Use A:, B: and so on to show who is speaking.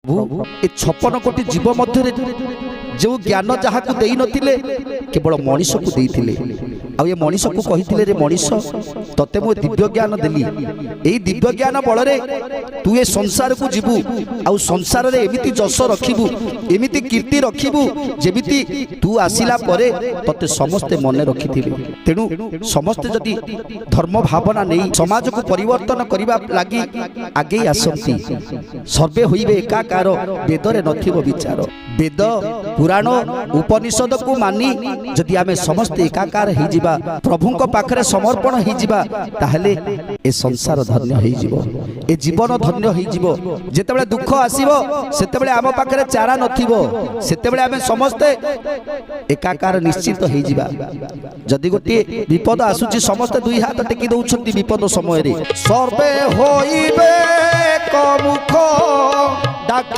A: प्रभु ए 56 कोटी जीव मध्य जो ज्ञान जहाँ को देई नथिले केवल मनीष को देइथिले आ ये मनीष को कहिथिले रे मनीष तते मो दिव्य ज्ञान देली एई दिव्य ज्ञान बल रे तू ए संसार को जीवु आ संसार रे एमिति जस रखिबु एमिति कीर्ति रखिबु जेमिति तू आसिला परे तते समस्त मन रखिथिले। तेनु समस्त जदि धर्म भावना नहीं समाज को परिवर्तन करिबा लागि आगे आसंती सर्वे होइबे एकाकार वेद रे नथिबो विचार वेद पुराण उपनिषद को मानी जदि आमे समस्त एकाकार हो जिबा प्रभु को पाखरे समर्पण हो जिबा ताहले ए संसार धन्य हो जिवो ए जीवन धन्य हो जिवो। जेतेबेले दुख आसीबो सेतेबेले आम पाखरे चारा नथिबो सेतेबेले आमे समस्त एकाकार निश्चित हो जिबा। जदि गोटे विपद आसुची समस्त दुई हाथ टेकी दउछंती विपद समय रे सर्वे होइबे कमुख